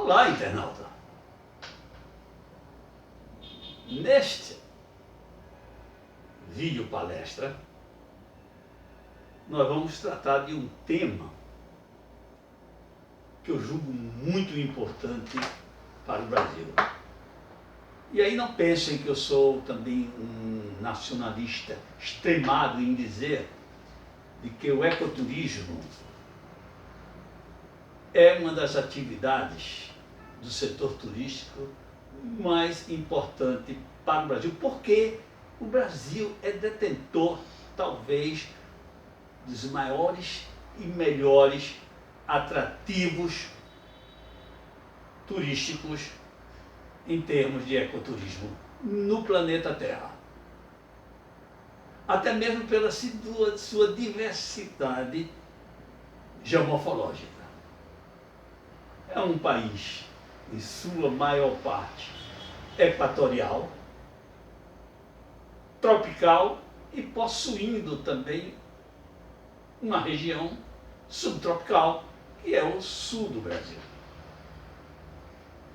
Olá, internauta! Neste vídeo palestra, nós vamos tratar de um tema que eu julgo muito importante para o Brasil. E aí não pensem que eu sou também um nacionalista extremado em dizer de que o ecoturismo é uma das atividades do setor turístico mais importante para o Brasil, porque o Brasil é detentor, talvez, dos maiores e melhores atrativos turísticos em termos de ecoturismo no planeta Terra. Até mesmo pela sua diversidade geomorfológica. É um país, em sua maior parte, equatorial, tropical e possuindo também uma região subtropical, que é o sul do Brasil.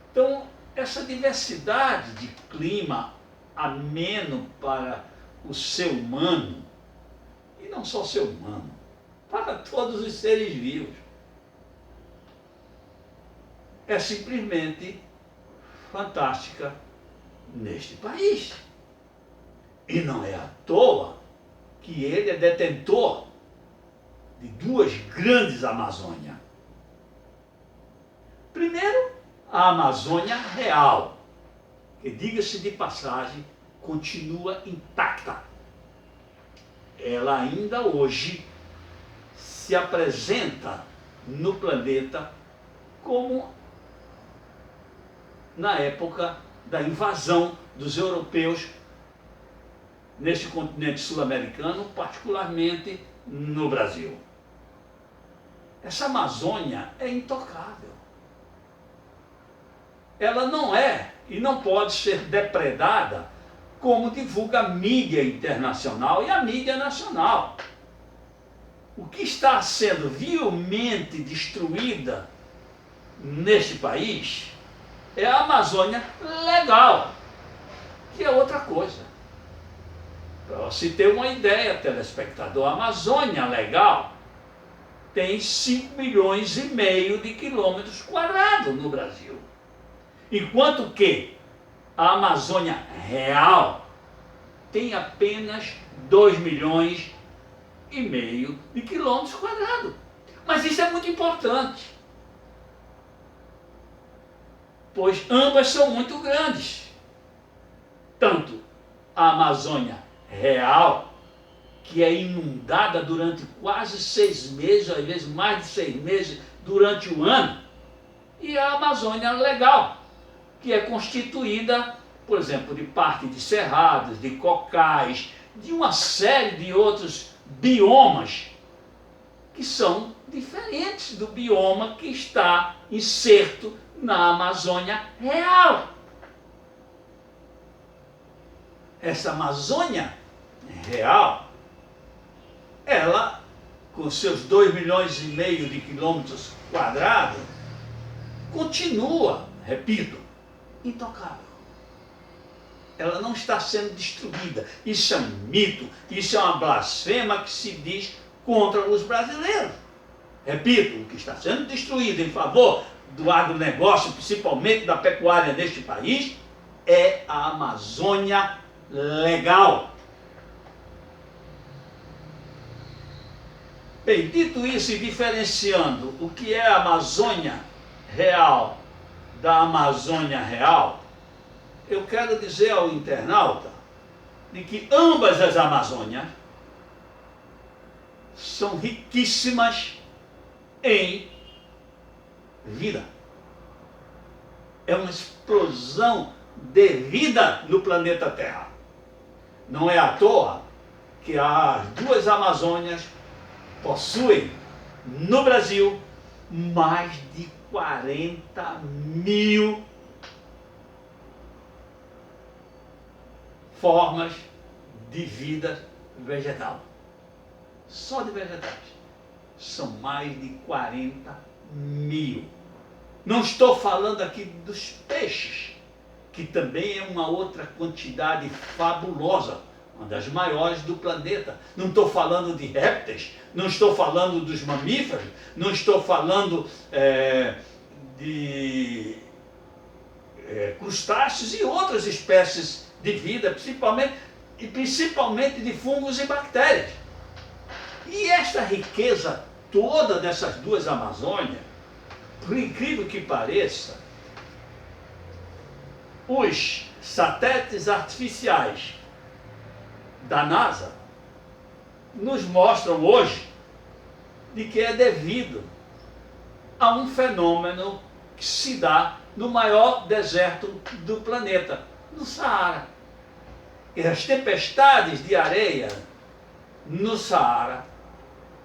Então, essa diversidade de clima ameno para o ser humano, e não só o ser humano, para todos os seres vivos, é simplesmente fantástica neste país. E não é à toa que ele é detentor de duas grandes Amazônias. Primeiro, a Amazônia Real, que, diga-se de passagem, continua intacta. Ela ainda hoje se apresenta no planeta como na época da invasão dos europeus neste continente sul-americano, particularmente no Brasil. Essa Amazônia é intocável. Ela não é e não pode ser depredada como divulga a mídia internacional e a mídia nacional. O que está sendo vilmente destruída neste país é a Amazônia legal, que é outra coisa. Para você ter uma ideia, telespectador, a Amazônia legal tem 5,5 milhões de quilômetros quadrados no Brasil. Enquanto que a Amazônia real tem apenas 2,5 milhões de quilômetros quadrados. Mas isso é muito importante, pois ambas são muito grandes. Tanto a Amazônia real, que é inundada durante quase 6 meses, às vezes mais de 6 meses durante o ano, e a Amazônia legal, que é constituída, por exemplo, de parte de cerrados, de cocais, de uma série de outros biomas que são diferentes do bioma que está inserto na Amazônia real. Essa Amazônia real, ela, com seus 2,5 milhões de quilômetros quadrados, continua, repito, intocável. Ela não está sendo destruída. Isso é um mito, isso é uma blasfema que se diz contra os brasileiros. Repito, o que está sendo destruído em favor do agronegócio, principalmente da pecuária neste país, é a Amazônia legal. Bem, dito isso e diferenciando o que é a Amazônia real da Amazônia real, eu quero dizer ao internauta de que ambas as Amazônias são riquíssimas em vida. É uma explosão de vida no planeta Terra. Não é à toa que as duas Amazônias possuem no Brasil mais de 40 mil formas de vida vegetal. Só de vegetais. São mais de 40 mil. Não estou falando aqui dos peixes, que também é uma outra quantidade fabulosa, uma das maiores do planeta. Não estou falando de répteis, não estou falando dos mamíferos, não estou falando de crustáceos e outras espécies de vida, principalmente de fungos e bactérias. E esta riqueza toda dessas duas Amazônias, por incrível que pareça, os satélites artificiais da NASA nos mostram hoje de que é devido a um fenômeno que se dá no maior deserto do planeta, no Saara. E as tempestades de areia no Saara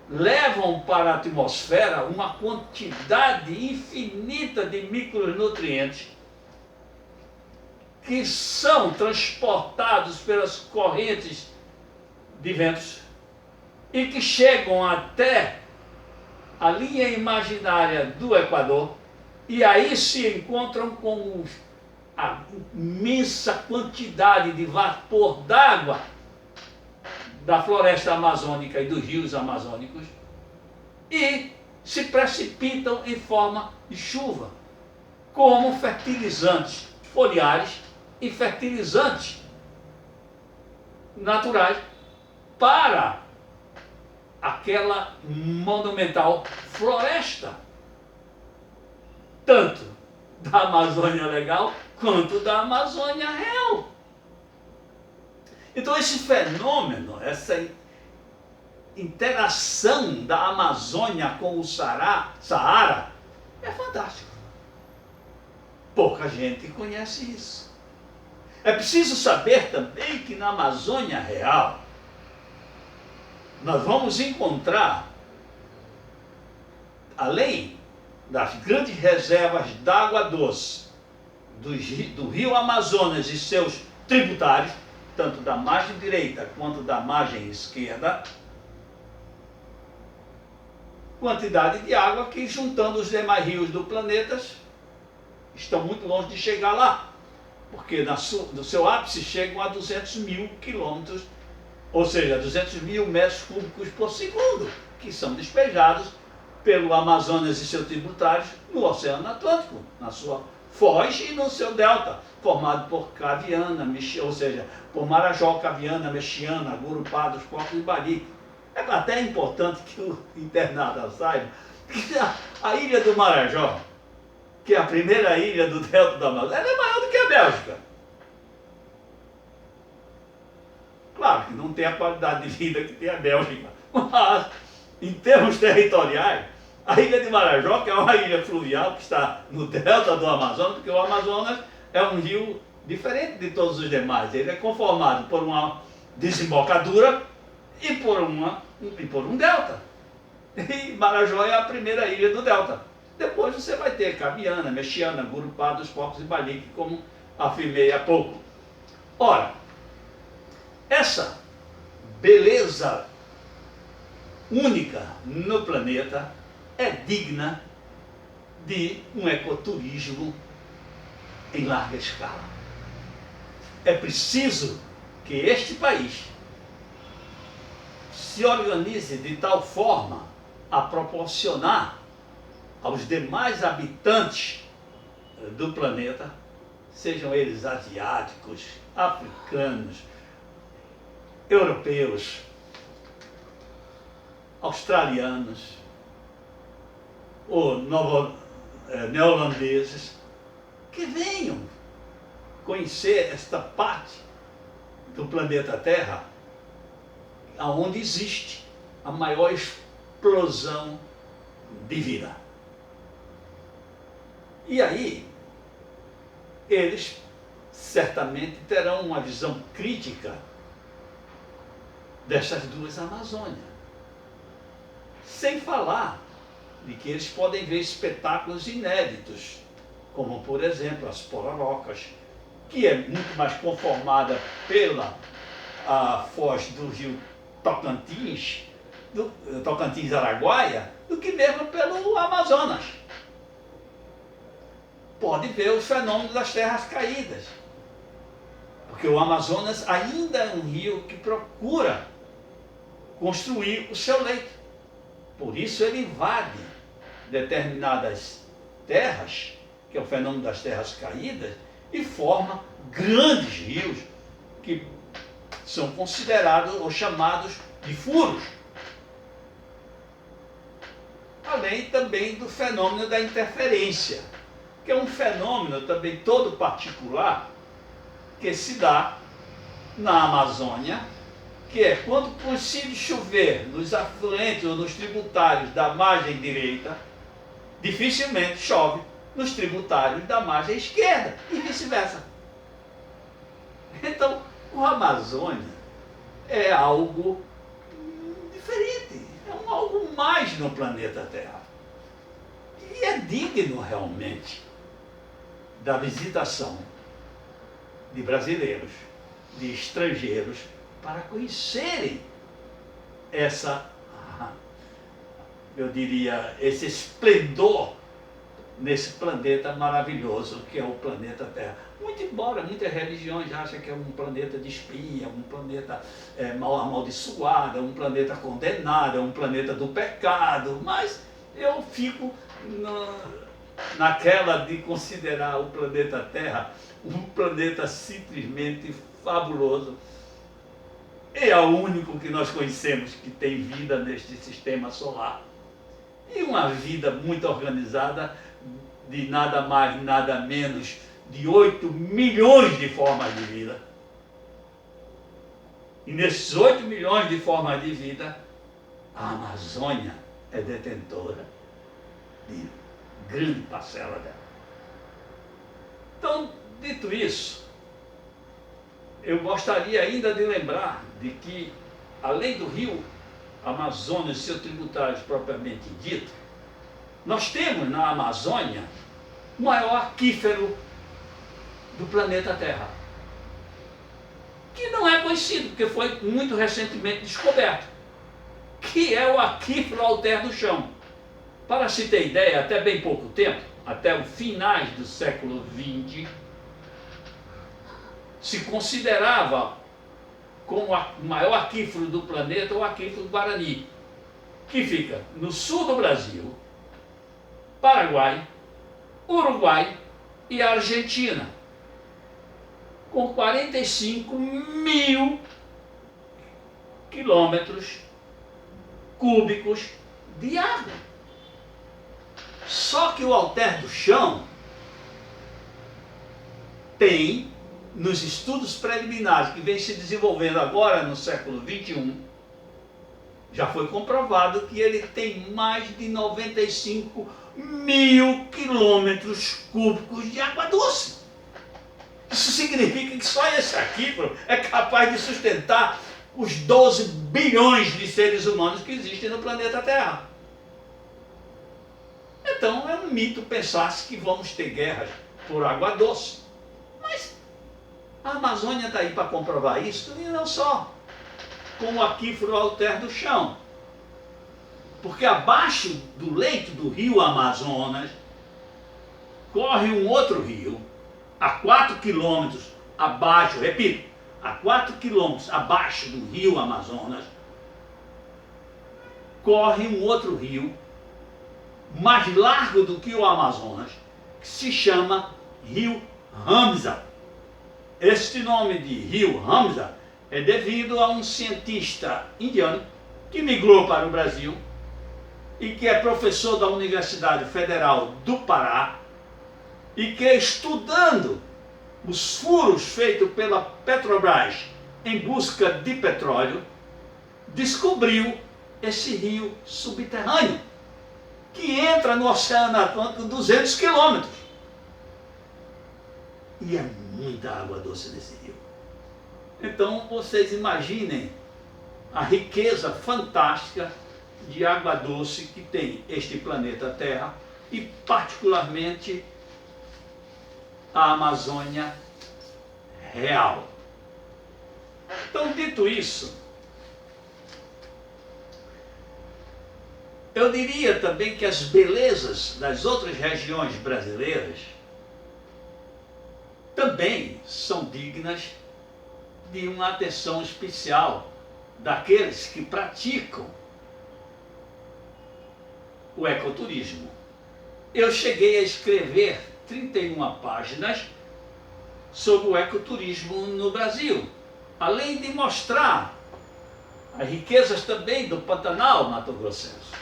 levam para a atmosfera uma quantidade infinita de micronutrientes que são transportados pelas correntes de ventos e que chegam até a linha imaginária do Equador e aí se encontram com a imensa quantidade de vapor d'água da floresta amazônica e dos rios amazônicos e se precipitam em forma de chuva, como fertilizantes foliares e fertilizantes naturais para aquela monumental floresta, tanto da Amazônia legal quanto da Amazônia real. Então esse fenômeno, essa interação da Amazônia com o Saara é fantástico. Pouca gente conhece isso. É preciso saber também que na Amazônia real nós vamos encontrar, além das grandes reservas d'água doce do rio Amazonas e seus tributários, tanto da margem direita quanto da margem esquerda, quantidade de água que, juntando os demais rios do planeta, estão muito longe de chegar lá, porque no seu ápice chegam a 200 mil quilômetros, ou seja, 200 mil metros cúbicos por segundo, que são despejados pelo Amazonas e seus tributários no Oceano Atlântico, na sua foz e no seu delta, formado por Caviana, ou seja, por Marajó, Caviana, Mexiana, Gurupá, dos Portos e Barique. É até importante que o internado saiba que a ilha do Marajó, que é a primeira ilha do delta do Amazonas, ela é maior do que a Bélgica. Claro que não tem a qualidade de vida que tem a Bélgica, mas em termos territoriais, a ilha de Marajó, que é uma ilha fluvial que está no delta do Amazonas, porque o Amazonas é um rio diferente de todos os demais. Ele é conformado por uma desembocadura e por um delta. E Marajó é a primeira ilha do delta. Depois você vai ter Caviana, Mexiana, Gurupá, dos Porcos e Balique, como afirmei há pouco. Ora, essa beleza única no planeta é digna de um ecoturismo em larga escala. É preciso que este país se organize de tal forma a proporcionar aos demais habitantes do planeta, sejam eles asiáticos, africanos, europeus, australianos ou neozelandeses, que venham conhecer esta parte do planeta Terra onde existe a maior explosão de vida. E aí, eles certamente terão uma visão crítica dessas duas Amazônias. Sem falar de que eles podem ver espetáculos inéditos, como, por exemplo, as pororocas, que é muito mais conformada pela foz do rio Tocantins-Araguaia, do que mesmo pelo Amazonas. pode ver o fenômeno das terras caídas. Porque o Amazonas ainda é um rio que procura construir o seu leito. Por isso ele invade determinadas terras, que é o fenômeno das terras caídas, e forma grandes rios que são considerados ou chamados de furos. Além também do fenômeno da interferência, que é um fenômeno também todo particular que se dá na Amazônia, que é quando coincide chover nos afluentes ou nos tributários da margem direita, dificilmente chove nos tributários da margem esquerda e vice-versa. Então, o Amazônia é algo diferente, é algo mais no planeta Terra. E é digno realmente da visitação de brasileiros, de estrangeiros, para conhecerem eu diria, esse esplendor nesse planeta maravilhoso que é o planeta Terra. Muito embora muitas religiões achem que é um planeta de espinha, um planeta mal amaldiçoado, um planeta condenado, um planeta do pecado, mas eu fico naquela de considerar o planeta Terra um planeta simplesmente fabuloso. É o único que nós conhecemos que tem vida neste sistema solar. E uma vida muito organizada, de nada mais, nada menos de 8 milhões de formas de vida. E nesses 8 milhões de formas de vida, a Amazônia é detentora de grande parcela dela. Então, dito isso, eu gostaria ainda de lembrar de que, além do rio Amazonas e seus tributários propriamente dito, nós temos na Amazônia o maior aquífero do planeta Terra, que não é conhecido, porque foi muito recentemente descoberto, que é o aquífero Alter do Chão. Para se ter ideia, até bem pouco tempo, até os finais do século XX, se considerava como o maior aquífero do planeta o aquífero Guarani, que fica no sul do Brasil, Paraguai, Uruguai e Argentina, com 45 mil quilômetros cúbicos de água. Só que o Alter do Chão tem, nos estudos preliminares que vem se desenvolvendo agora no século XXI, já foi comprovado que ele tem mais de 95 mil quilômetros cúbicos de água doce. Isso significa que só esse aquífero é capaz de sustentar os 12 bilhões de seres humanos que existem no planeta Terra. Então é um mito pensar-se que vamos ter guerras por água doce. Mas a Amazônia está aí para comprovar isso, e não só com o aquífero Alter do Chão. Porque abaixo do leito do rio Amazonas corre um outro rio, a 4 quilômetros abaixo, repito, a 4 quilômetros abaixo do rio Amazonas, corre um outro rio, mais largo do que o Amazonas, que se chama Rio Ramsar. Este nome de Rio Ramsar é devido a um cientista indiano que migrou para o Brasil e que é professor da Universidade Federal do Pará e que, estudando os furos feitos pela Petrobras em busca de petróleo, descobriu esse rio subterrâneo que entra no Oceano Atlântico 200 quilômetros. E é muita água doce nesse rio. Então vocês imaginem a riqueza fantástica de água doce que tem este planeta Terra e particularmente a Amazônia real. Então, dito isso, eu diria também que as belezas das outras regiões brasileiras também são dignas de uma atenção especial daqueles que praticam o ecoturismo. Eu cheguei a escrever 31 páginas sobre o ecoturismo no Brasil, além de mostrar as riquezas também do Pantanal mato-grossense,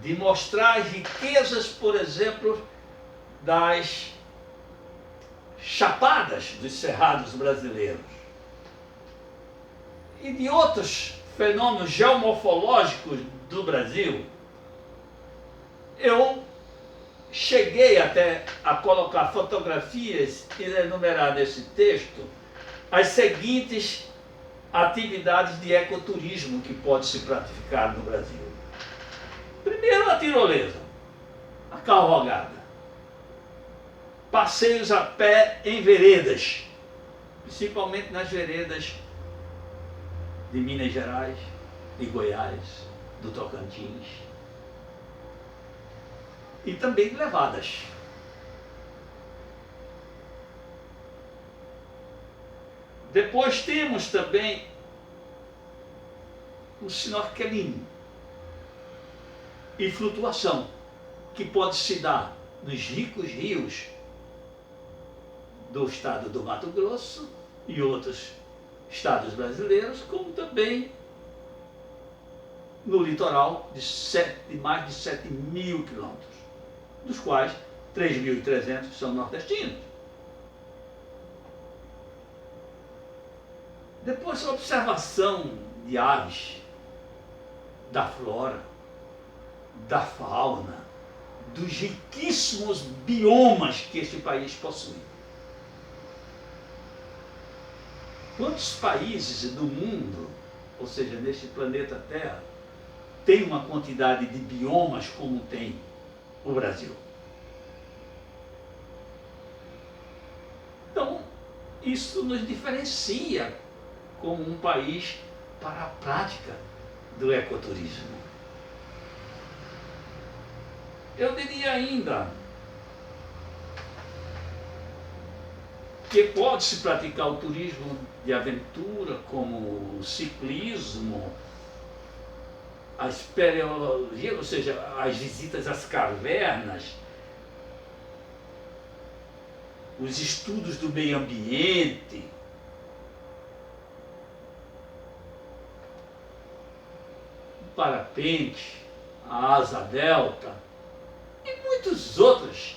de mostrar as riquezas, por exemplo, das chapadas dos cerrados brasileiros e de outros fenômenos geomorfológicos do Brasil. Eu cheguei até a colocar fotografias e enumerar nesse texto as seguintes atividades de ecoturismo que pode se praticar no Brasil. Primeiro, a tirolesa, a cavalgada, passeios a pé em veredas, principalmente nas veredas de Minas Gerais, de Goiás, do Tocantins, e também de levadas. Depois temos também o snorkeling e flutuação, que pode se dar nos ricos rios do estado do Mato Grosso e outros estados brasileiros, como também no litoral de mais de 7.000 quilômetros, dos quais 3.300 são nordestinos. Depois, a observação de aves, da flora, da fauna, dos riquíssimos biomas que este país possui. Quantos países do mundo, ou seja, neste planeta Terra, tem uma quantidade de biomas como tem o Brasil? Então, isso nos diferencia como um país para a prática do ecoturismo. Eu diria ainda que pode-se praticar o turismo de aventura, como o ciclismo, a espeleologia, ou seja, as visitas às cavernas, os estudos do meio ambiente, o parapente, a asa delta e muitos outros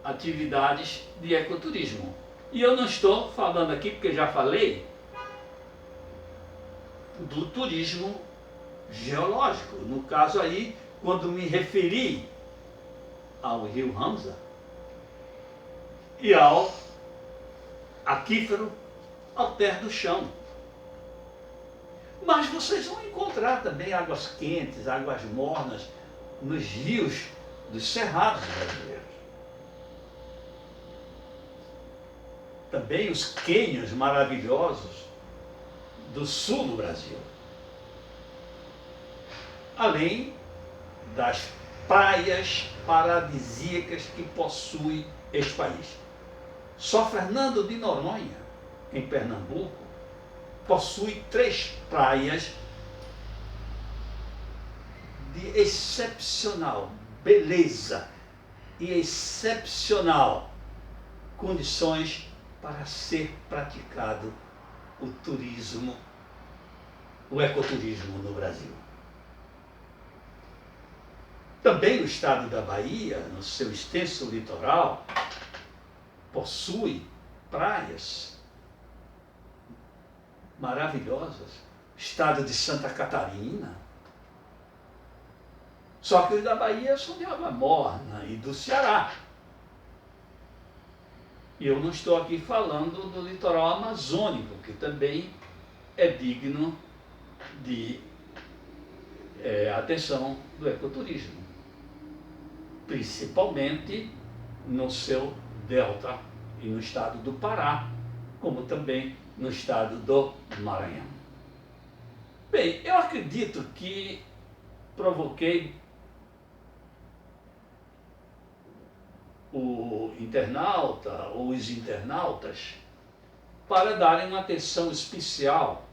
atividades de ecoturismo. E eu não estou falando aqui, porque já falei, do turismo geológico. No caso aí, quando me referi ao rio Ramsar e ao aquífero Alter do Chão. Mas vocês vão encontrar também águas quentes, águas mornas nos rios dos cerrados brasileiros. Também os cânions maravilhosos do sul do Brasil. Além das praias paradisíacas que possui este país. Só Fernando de Noronha, em Pernambuco, possui 3 praias de excepcional beleza e excepcional condições para ser praticado o turismo, o ecoturismo no Brasil. Também o estado da Bahia, no seu extenso litoral, possui praias maravilhosas. O estado de Santa Catarina. Só que os da Bahia são de água morna e do Ceará. E eu não estou aqui falando do litoral amazônico, que também é digno de atenção do ecoturismo, principalmente no seu delta e no estado do Pará, como também no estado do Maranhão. Bem, eu acredito que provoquei o internauta ou os internautas para darem uma atenção especial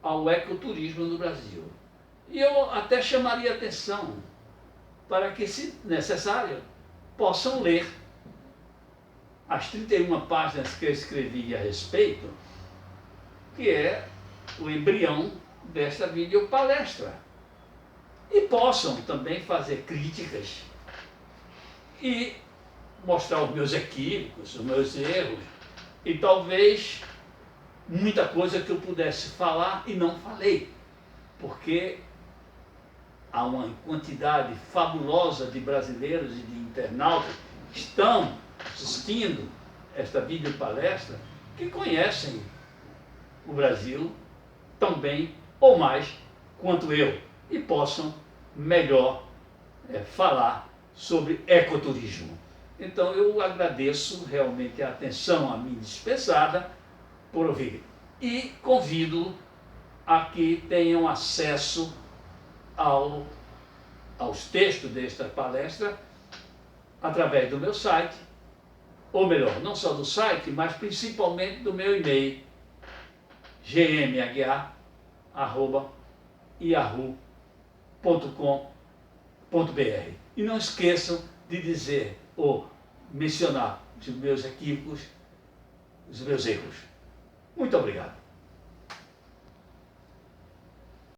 ao ecoturismo no Brasil. E eu até chamaria atenção para que, se necessário, possam ler as 31 páginas que eu escrevi a respeito, que é o embrião desta videopalestra. E possam também fazer críticas e mostrar os meus equívocos, os meus erros, e talvez muita coisa que eu pudesse falar e não falei, porque há uma quantidade fabulosa de brasileiros e de internautas que estão assistindo esta videopalestra que conhecem o Brasil tão bem ou mais quanto eu e possam melhor falar sobre ecoturismo. Então eu agradeço realmente a atenção a mim dispensada por ouvir e convido a que tenham acesso aos textos desta palestra através do meu site, ou melhor, não só do site, mas principalmente do meu e-mail gmaguiar@yahoo.com.br. E não esqueçam de dizer ou mencionar os meus equívocos, os meus erros. Muito obrigado.